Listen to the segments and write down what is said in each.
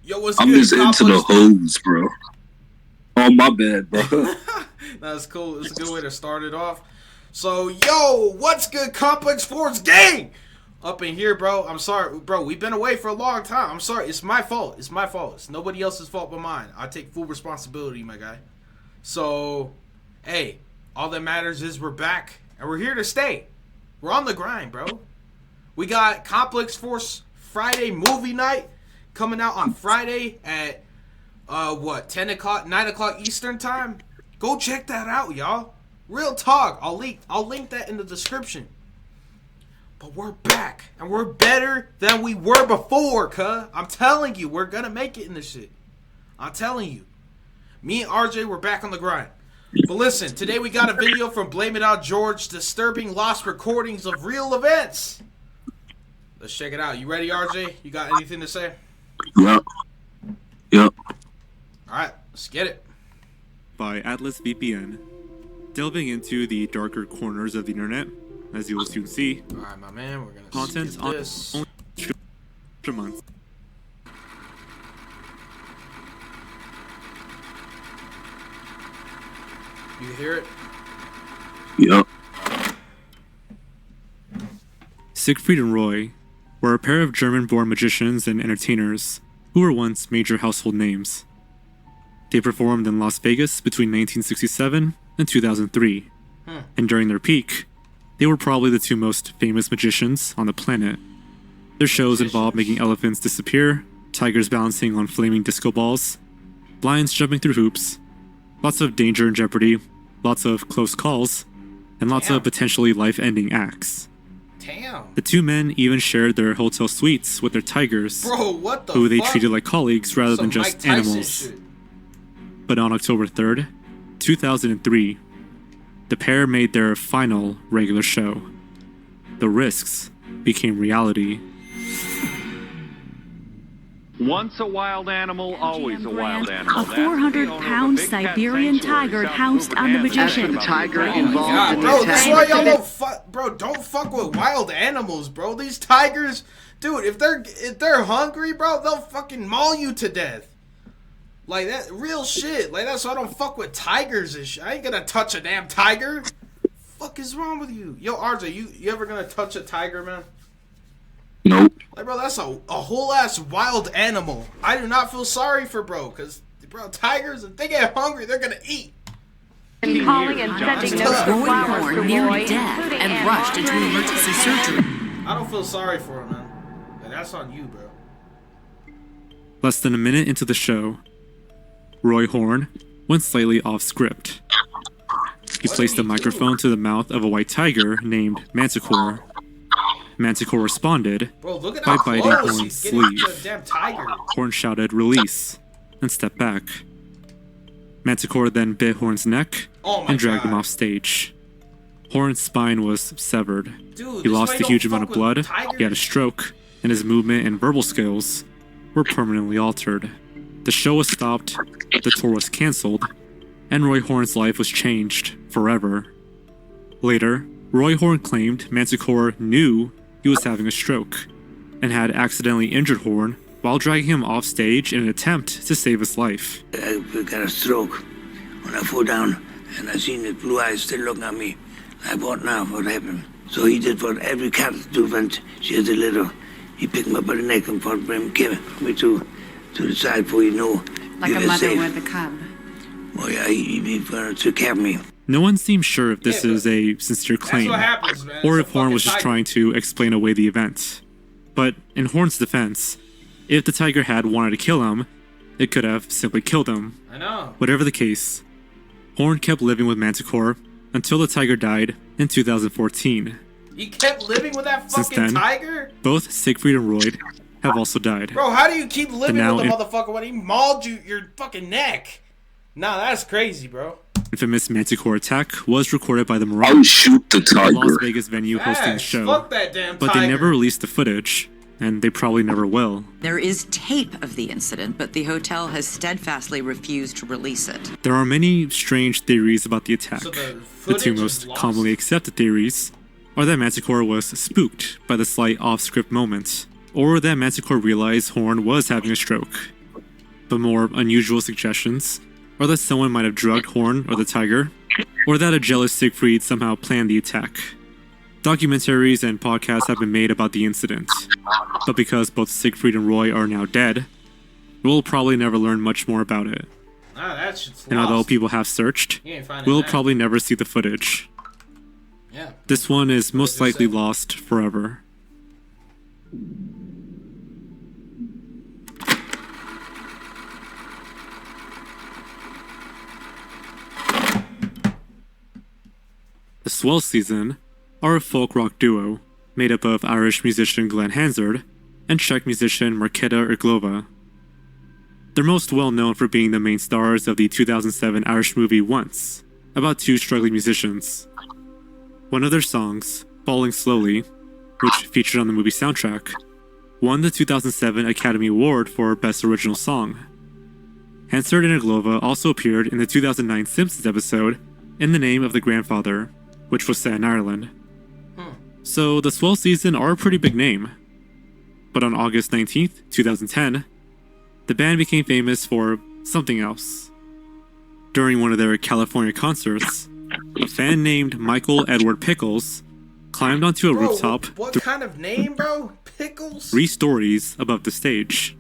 Yo, what's I'm good, just into the Complexz? hoes, bro. Oh, my bad, bro. That's cool. It's a good way to start it off. So, yo, what's good, Complexz Sports Gang? Up in here, bro. I'm sorry, bro. We've been away for a long time. I'm sorry. It's my fault. It's my fault. It's nobody else's fault but mine. I take full responsibility, my guy. So, hey, all that matters is we're back and we're here to stay. We're on the grind, bro. We got Complexz Force Friday movie night coming out on Friday at 10 o'clock, 9 o'clock Eastern time. Go check that out, y'all. Real talk. I'll link that in the description. But we're back and we're better than we were before, cuh. I'm telling you, we're gonna make it in this shit. I'm telling you. Me and RJ, we're back on the grind. But listen, today we got a video from Blame It On George, disturbing lost recordings of real events. Let's check it out. You ready, RJ? You got anything to say? Yep. Alright, let's get it. By Atlas VPN, delving into the darker corners of the internet, as you will soon see. Alright, my man, we're gonna Content skip on this. only a month. You hear it? Yep. Siegfried and Roy were a pair of German-born magicians and entertainers who were once major household names. They performed in Las Vegas between 1967 and 2003, and during their peak, they were probably the two most famous magicians on the planet. Their shows involved making elephants disappear, tigers balancing on flaming disco balls, lions jumping through hoops, lots of danger and jeopardy, lots of close calls, and lots of potentially life-ending acts. Damn. The two men even shared their hotel suites with their tigers, Bro, what the who they fuck? treated like colleagues rather Some than just Mike Tyson animals. shit. But on October 3rd, 2003, the pair made their final regular show. The risks became reality. Once a wild animal, always a wild animal. A 400-pound Siberian tiger housed on the magician. The tiger God, involved in bro, the that's attack. why y'all don't fuck, bro. Don't fuck with wild animals, bro. These tigers, dude, if they're hungry, bro, they'll fucking maul you to death. Like that, real shit. Like that's why I don't fuck with tigers and shit. I ain't gonna touch a damn tiger. Fuck is wrong with you, yo, RJ? You ever gonna touch a tiger, man? Nope. Like, bro, that's a whole ass wild animal. I do not feel sorry for bro, cause bro, tigers, if they get hungry, they're gonna eat. Calling and sending notes of Roy flowers Horn to nearly Roy, dead including and Aunt rushed into Margaret. emergency surgery. I don't feel sorry for him, man. Like, that's on you, bro. Less than a minute into the show, Roy Horn went slightly off script. He placed a microphone to the mouth of a white tiger named Manticore. Manticore responded Bro, look at by how biting close Horn's he's getting to the sleeve. damn tiger. Horn shouted "release" and stepped back. Manticore then bit Horn's neck Oh my and dragged God. him off stage. Horn's spine was severed. Dude, He this lost why a you huge don't amount fuck of blood, with he had a tigers. stroke, and his movement and verbal skills were permanently altered. The show was stopped, the tour was cancelled, and Roy Horn's life was changed forever. Later, Roy Horn claimed Manticore knew he was having a stroke, and had accidentally injured Horn while dragging him off stage in an attempt to save his life. I got a stroke when I fell down, and I seen his blue eyes still looking at me. I thought, now what happened? So he did what every cat do when she has a litter. He picked me up by the neck and put me to the side before you know. Like you a were mother safe. with a cub. Oh yeah, he took care of me. No one seems sure if this Yeah, is a sincere That's claim, what happens, man. or It's if a Horn fucking was just tiger. trying to explain away the event. But in Horn's defense, if the tiger had wanted to kill him, it could have simply killed him. I know. Whatever the case, Horn kept living with Manticore until the tiger died in 2014. He kept living with that Since fucking then- tiger? Both Siegfried and Roy have also died. Bro, how do you keep living now with a in- motherfucker when he mauled your fucking neck? Nah, that's crazy, bro. Infamous Manticore attack was recorded by the I Mirage, would shoot the the Las tiger. Vegas venue hosting the Facts. show, Fuck that damn but tiger. they never released the footage, and they probably never will. There is tape of the incident, but the hotel has steadfastly refused to release it. There are many strange theories about the attack. So the The footage two is most lost? commonly accepted theories are that Manticore was spooked by the slight off-script moment, or that Manticore realized Horn was having a stroke. but more unusual suggestions are that someone might have drugged Horn or the tiger, or that a jealous Siegfried somehow planned the attack. Documentaries and podcasts have been made about the incident, but because both Siegfried and Roy are now dead, we'll probably never learn much more about it. Nah, that shit's And lost. although people have searched, You ain't finding we'll that. probably never see the footage. Yeah. This one is most just likely said. lost forever. The Swell Season are a folk rock duo made up of Irish musician Glenn Hansard and Czech musician Marketa Irglova. They're most well known for being the main stars of the 2007 Irish movie Once, about two struggling musicians. One of their songs, Falling Slowly, which featured on the movie soundtrack, won the 2007 Academy Award for Best Original Song. Hansard and Irglova also appeared in the 2009 Simpsons episode In the Name of the Grandfather, which was set in Ireland. So the Swell Season are a pretty big name. But on August 19th, 2010, the band became famous for something else. During one of their California concerts, a fan named Michael Edward Pickles climbed onto a Bro, rooftop what kind of name, bro? Pickles? 3 stories above the stage.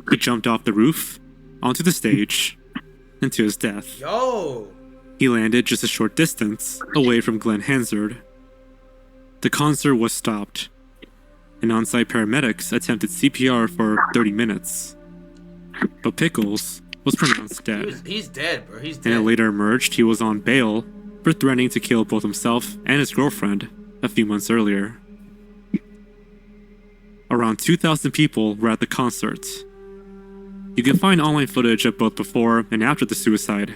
He jumped off the roof, onto the stage, and to his death. Yo. He landed just a short distance away from Glenn Hansard. The concert was stopped, and on-site paramedics attempted CPR for 30 minutes. But Pickles was pronounced dead, He's dead, bro. He's and dead. it later emerged he was on bail for threatening to kill both himself and his girlfriend a few months earlier. Around 2,000 people were at the concert. You can find online footage of both before and after the suicide,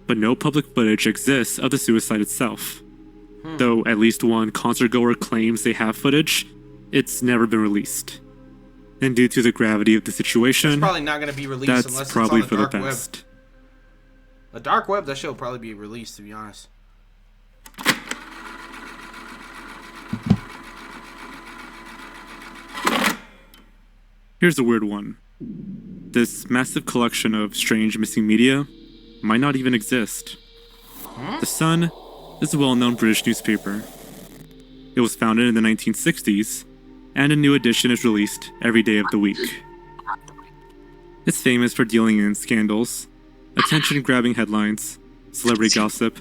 but no public footage exists of the suicide itself. Though at least one concertgoer claims they have footage, it's never been released. And due to the gravity of the It's situation, probably not going to be released that's unless probably it's for on the the dark web. best. The dark web, that shit will probably be released, to be honest. Here's a weird one. This massive collection of strange missing media might not even exist. The Sun is a well-known British newspaper. It was founded in the 1960s, and a new edition is released every day of the week. It's famous for dealing in scandals, attention-grabbing headlines, celebrity gossip,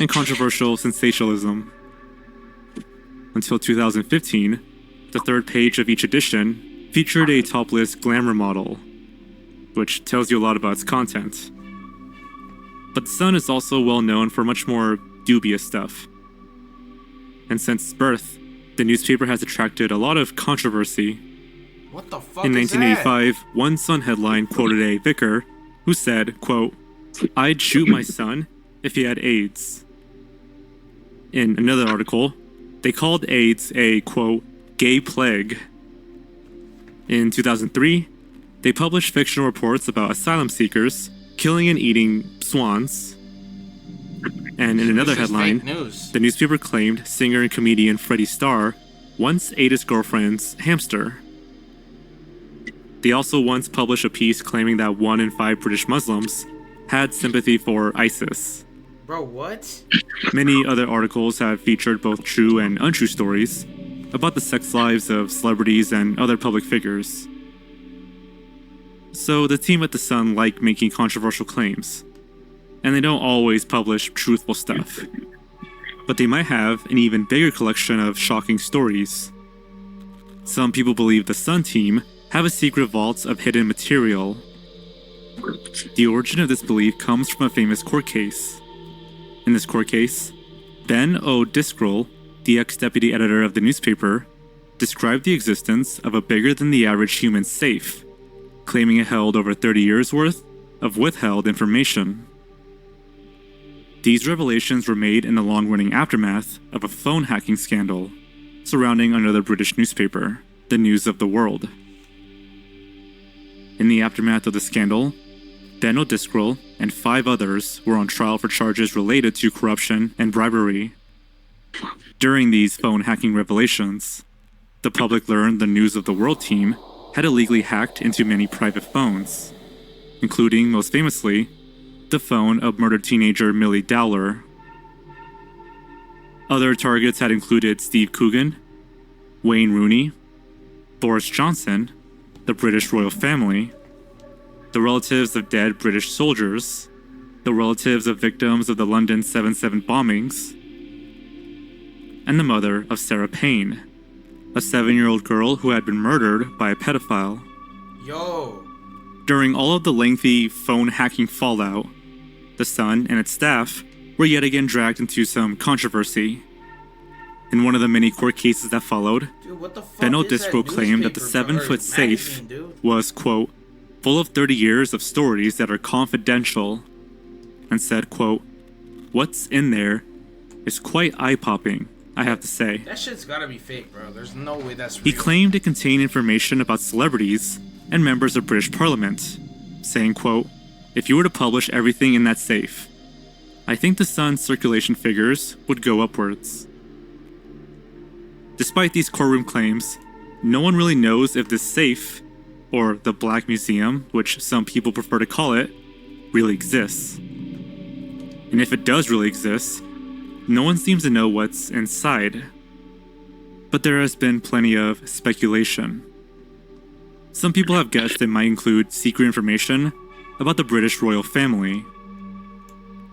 and controversial sensationalism. Until 2015, the third page of each edition featured a topless glamour model, which tells you a lot about its content. But the Sun is also well known for much more dubious stuff. And since its birth, the newspaper has attracted a lot of controversy. What the fuck In is 1985, one Sun headline quoted a vicar who said, quote, "I'd shoot my son if he had AIDS." In another article, they called AIDS a, quote, "gay plague." In 2003, they published fictional reports about asylum seekers killing and eating swans. And in another This is headline, fake news. the newspaper claimed singer and comedian Freddie Starr once ate his girlfriend's hamster. They also once published a piece claiming that 1 in 5 British Muslims had sympathy for ISIS. Bro, what? Many other articles have featured both true and untrue stories about the sex lives of celebrities and other public figures. So the team at The Sun like making controversial claims, and they don't always publish truthful stuff. But they might have an even bigger collection of shocking stories. Some people believe the Sun team have a secret vault of hidden material. The origin of this belief comes from a famous court case. In this court case, Ben O'Driscoll, the ex-deputy editor of the newspaper, described the existence of a bigger-than-the-average human safe, claiming it held over 30 years' worth of withheld information. These revelations were made in the long-running aftermath of a phone hacking scandal surrounding another British newspaper, the News of the World. In the aftermath of the scandal, Ben O'Driscoll and 5 others were on trial for charges related to corruption and bribery. During these phone hacking revelations, the public learned the News of the World team had illegally hacked into many private phones, including, most famously, the phone of murdered teenager Millie Dowler. Other targets had included Steve Coogan, Wayne Rooney, Boris Johnson, the British royal family, the relatives of dead British soldiers, the relatives of victims of the London 7/7 bombings, and the mother of Sarah Payne, a 7-year-old girl who had been murdered by a pedophile. Yo. During all of the lengthy phone hacking fallout, the Sun and its staff were yet again dragged into some controversy. In one of the many court cases that followed, Dude, what the fuck Benno is that Disbrow claimed that the newspaper 7-foot or safe magazine, dude? was, quote, full of 30 years of stories that are confidential, and said, quote, what's in there is quite eye-popping, I have to say. That shit's gotta be fake, bro. There's no way that's real. He claimed it contained information about celebrities and members of British Parliament, saying, quote, if you were to publish everything in that safe, I think the Sun's circulation figures would go upwards. Despite these courtroom claims, no one really knows if this safe, or the Black Museum, which some people prefer to call it, really exists. And if it does really exist, no one seems to know what's inside. But there has been plenty of speculation. Some people have guessed it might include secret information about the British royal family.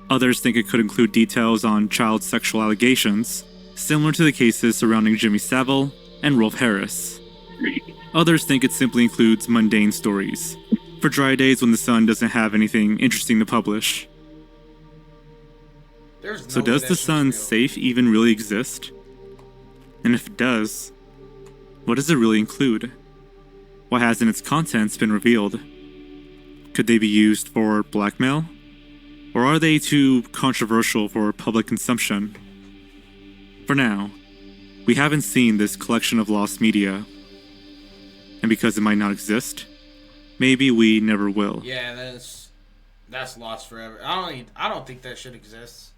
Others think it could include details on child sexual allegations, similar to the cases surrounding Jimmy Savile and Rolf Harris. Others think it simply includes mundane stories, for dry days when the Sun doesn't have anything interesting to publish. There's no So way does that the shit's Sun's real. safe even really exist? And if it does, what does it really include? Why hasn't its contents been revealed? Could they be used for blackmail? Or are they too controversial for public consumption? For now, we haven't seen this collection of lost media. And because it might not exist, maybe we never will. Yeah, that's lost forever. I don't think that shit exists.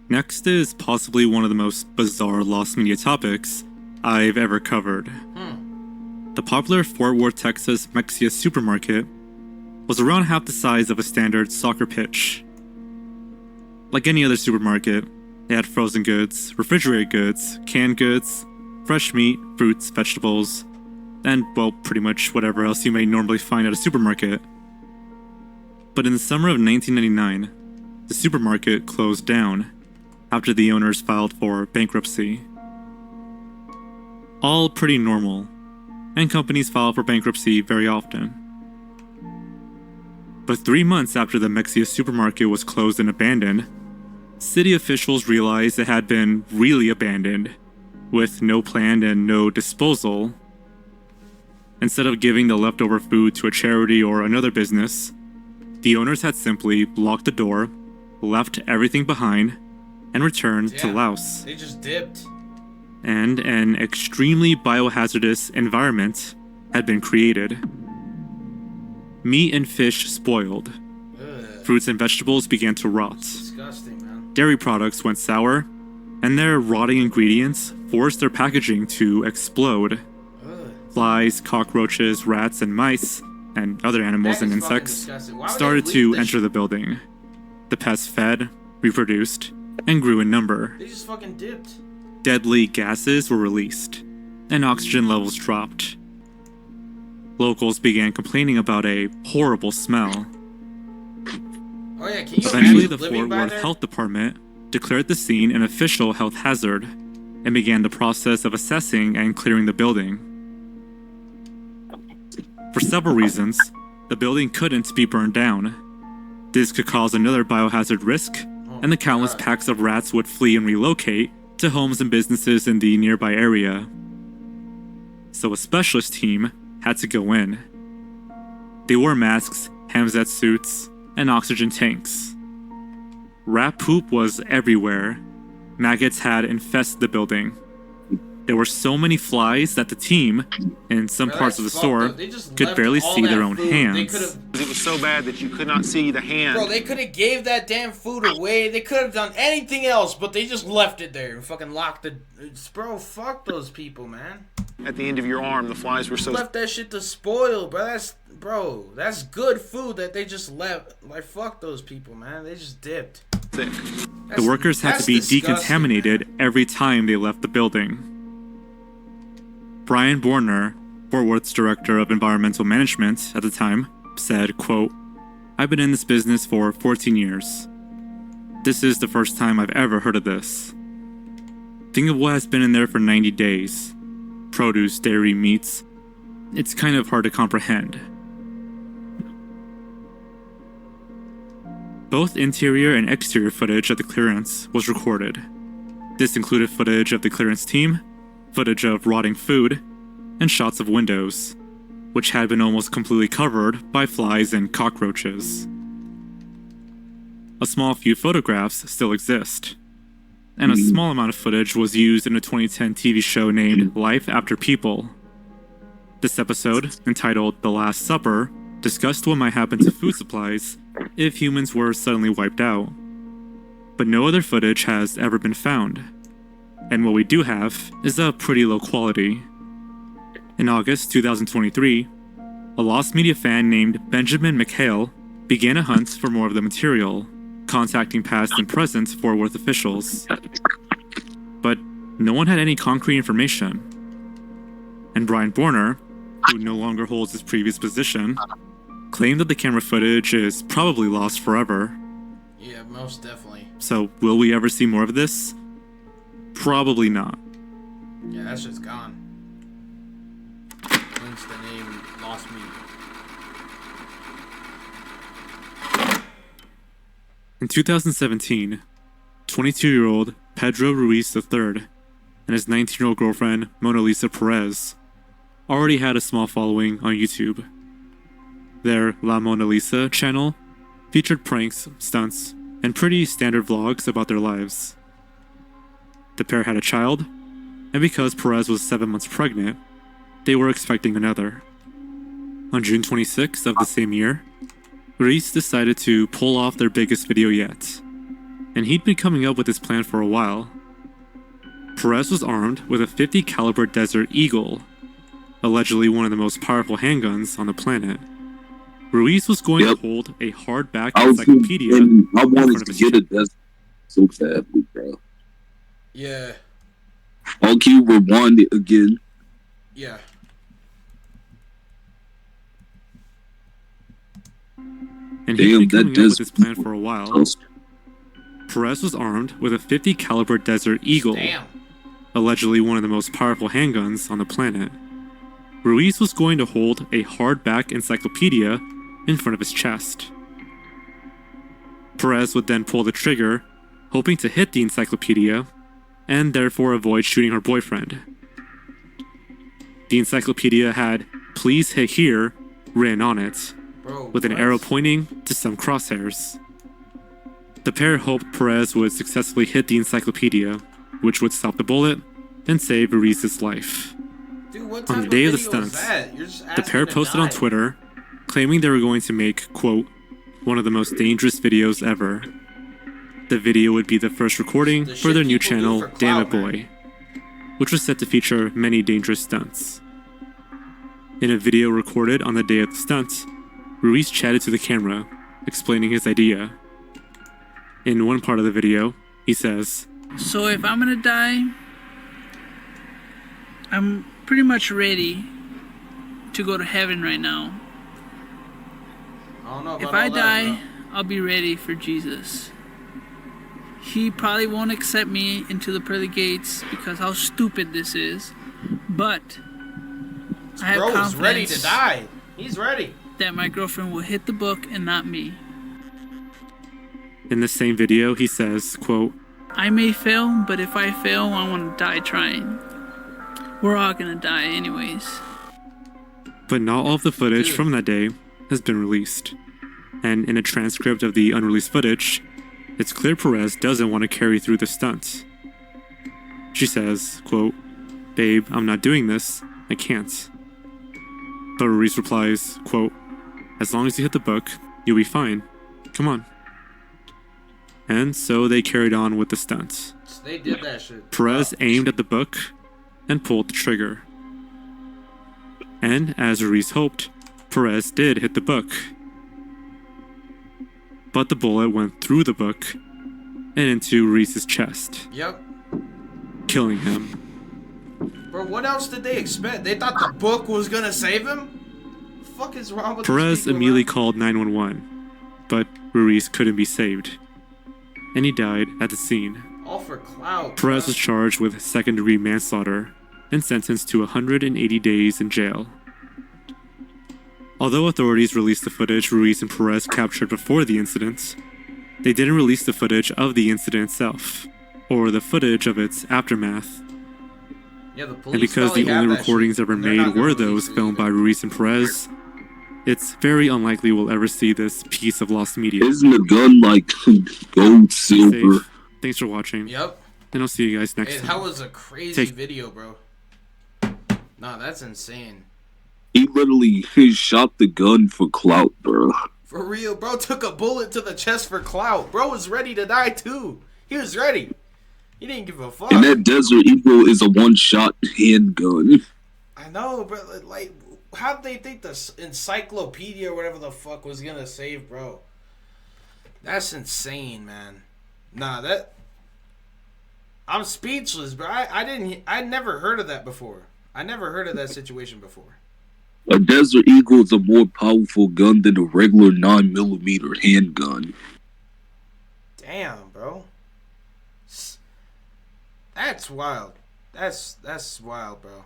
Next is possibly one of the most bizarre lost media topics I've ever covered. The popular Fort Worth, Texas Mexia supermarket was around half the size of a standard soccer pitch. Like any other supermarket, it had frozen goods, refrigerated goods, canned goods, fresh meat, fruits, vegetables, and, well, pretty much whatever else you may normally find at a supermarket. But in the summer of 1999, the supermarket closed down after the owners filed for bankruptcy. All pretty normal, and companies file for bankruptcy very often. But 3 months after the Mexia supermarket was closed and abandoned, city officials realized it had been really abandoned, with no plan and no disposal. Instead of giving the leftover food to a charity or another business, the owners had simply locked the door, left everything behind, and returned to Damn. Laos. They just dipped. And an extremely biohazardous environment had been created. Meat and fish spoiled. Ugh, Fruits and vegetables began to rot. disgusting, man. Dairy products went sour, and their rotting ingredients forced their packaging to explode. Ugh. Flies, cockroaches, rats, and mice, and other animals That and is fucking insects disgusting. Why would they started leave to this enter the shit? building. The pests fed, reproduced, and grew in number. They just fucking dipped. Deadly gases were released, and oxygen levels dropped. Locals began complaining about a horrible smell. Oh yeah, can you Eventually, imagine the living Fort by Worth there? Health Department declared the scene an official health hazard and began the process of assessing and clearing the building. For several reasons, the building couldn't be burned down. This could cause another biohazard risk, and the countless God. packs of rats would flee and relocate to homes and businesses in the nearby area. So a specialist team had to go in. They wore masks, Hamzat suits, and oxygen tanks. Rat poop was everywhere. Maggots had infested the building. There were so many flies that the team, in some Bro, parts of the that's store, fucked up. They just could left barely all see that their own food. They hands. could've- It was so bad that you could not see the hand. Bro, they could have gave that damn food away. They could have done anything else, but they just left it there and fucking locked the. Bro, fuck those people, man. At the end of your arm, the flies were so Left that shit to spoil, bro. That's good food that they just left. Like, fuck those people, man. They just dipped. thick. The workers had to be That's disgusting, decontaminated man. every time they left the building. Brian Borner, Fort Worth's director of environmental management at the time, said, quote, "I've been in this business for 14 years. This is the first time I've ever heard of this. Think of what has been in there for 90 days. Produce, dairy, meats. It's kind of hard to comprehend." Both interior and exterior footage of the clearance was recorded. This included footage of the clearance team, footage of rotting food, and shots of windows, which had been almost completely covered by flies and cockroaches. A small few photographs still exist, and a small amount of footage was used in a 2010 TV show named Life After People. This episode, entitled The Last Supper, discussed what might happen to food supplies if humans were suddenly wiped out. But no other footage has ever been found, and what we do have is of pretty low quality. In August 2023, a Lost Media fan named Benjamin McHale began a hunt for more of the material, contacting past and present Fort Worth officials. But no one had any concrete information. And Brian Borner, who no longer holds his previous position, claimed that the camera footage is probably lost forever. Yeah, most definitely. So will we ever see more of this? Probably not. Yeah, that shit's gone. Hence the name Lost Media. In 2017, 22-year-old Pedro Ruiz III and his 19-year-old girlfriend Mona Lisa Perez already had a small following on YouTube. Their La Mona Lisa channel featured pranks, stunts, and pretty standard vlogs about their lives. The pair had a child, and because Perez was 7 months pregnant, they were expecting another. On June 26th of the same year, Ruiz decided to pull off their biggest video yet, and he'd been coming up with this plan for a while. Perez was armed with a .50 caliber Desert Eagle, allegedly one of the most powerful handguns on the planet. Ruiz was going to hold a hardback encyclopedia I in front wanted of to his get it. That's so badly, bro. Yeah, Okay, rewind it again. yeah. and he'd been Damn, that coming up with does. this plan for a while. Perez was armed with a .50 caliber Desert Eagle, Damn. allegedly one of the most powerful handguns on the planet. Ruiz was going to hold a hardback encyclopedia in front of his chest. Perez would then pull the trigger, hoping to hit the encyclopedia, and therefore avoid shooting her boyfriend. The encyclopedia had "Please hit here" written on it, Bro, with an what? arrow pointing to some crosshairs. The pair hoped Perez would successfully hit the encyclopedia, which would stop the bullet and save Ruiz's life. Dude, what On type the day of the video is stunts, that? You're just The asking pair to posted on die. Twitter, claiming they were going to make, quote, one of the most dangerous videos ever. The video would be the first recording The for their shit new people do channel, for Damn It clout, man. Boy, which was set to feature many dangerous stunts. In a video recorded on the day of the stunts, Ruiz chatted to the camera, explaining his idea. In one part of the video, he says, So if I'm gonna die, I'm pretty much ready to go to heaven right now. I don't know about If I all that, die, bro. I'll be ready for Jesus. He probably won't accept me into the pearly gates because how stupid this is. But I have Bro is confidence ready to die. He's ready. that my girlfriend will hit the book and not me. in the same video, he says, quote, I may fail, but if I fail, I want to die trying. We're all gonna die anyways. but not all of the footage Dude. from that day has been released. And in a transcript of the unreleased footage, it's clear Perez doesn't want to carry through the stunt. She says, quote, "Babe, I'm not doing this. I can't." But Ruiz replies, quote, "As long as you hit the book, you'll be fine. Come on." And so they carried on with the stunt. They did that shit. Perez aimed at the book and pulled the trigger. And as Ruiz hoped, Perez did hit the book. But the bullet went through the book and into Ruiz's chest, Yep. killing him. Bro, what else did they expect? They thought the book was gonna save him? The fuck is wrong with Perez these people, immediately man? called 911, but Ruiz couldn't be saved, and he died at the scene. All for clout. Perez bro. was charged with second-degree manslaughter and sentenced to 180 days in jail. Although authorities released the footage Ruiz and Perez captured before the incident, they didn't release the footage of the incident itself, or the footage of its aftermath. Yeah, the police And because probably the have only that recordings shit, ever and they're not made gonna were release those it filmed by either. Ruiz and Perez, it's very unlikely we'll ever see this piece of lost media. Isn't a gun like gold, silver? Safe. Thanks for watching, Yep. and I'll see you guys next Hey, time. that was a crazy Take- video, bro. Nah, that's insane. He literally shot the gun for clout, bro. For real, bro took a bullet to the chest for clout. Bro was ready to die too. He was ready. He didn't give a fuck. And that Desert Eagle is a one-shot handgun. I know, bro. Like, how did they think the encyclopedia or whatever the fuck was gonna save, bro? That's insane, man. Nah, that. I'm speechless, bro. I never heard of that before. I never heard of that situation before. A Desert Eagle is a more powerful gun than a regular 9mm handgun. Damn, bro. That's wild. That's wild, bro.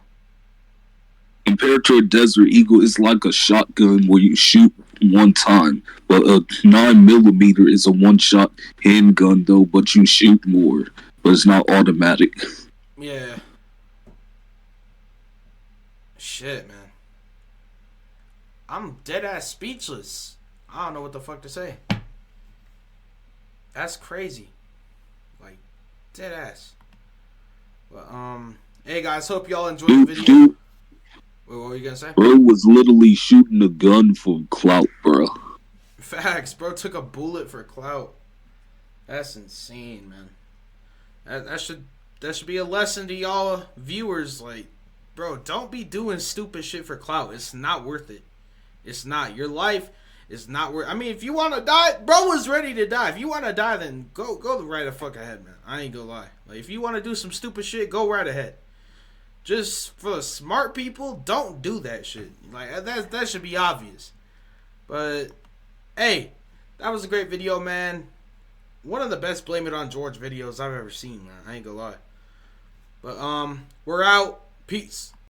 Compared to a Desert Eagle, it's like a shotgun where you shoot one time. But a 9mm is a one-shot handgun, though, but you shoot more. But it's not automatic. Yeah. Shit, man. I'm dead ass speechless. I don't know what the fuck to say. That's crazy. Like, dead ass. But, hey guys, hope y'all enjoyed the video. Dude, Wait, what were you gonna say? bro was literally shooting a gun for clout, bro. Facts, bro took a bullet for clout. That's insane, man. That should be a lesson to y'all viewers. Like, bro, don't be doing stupid shit for clout. It's not worth it. It's not. Your life is not worth. I mean, if you want to die, bro was ready to die. If you want to die, then go right the fuck ahead, man. I ain't gonna lie. Like, if you want to do some stupid shit, go right ahead. Just for the smart people, don't do that shit. Like, that should be obvious. But hey, that was a great video, man. One of the best Blame It on George videos I've ever seen, man. I ain't gonna lie. But we're out. Peace.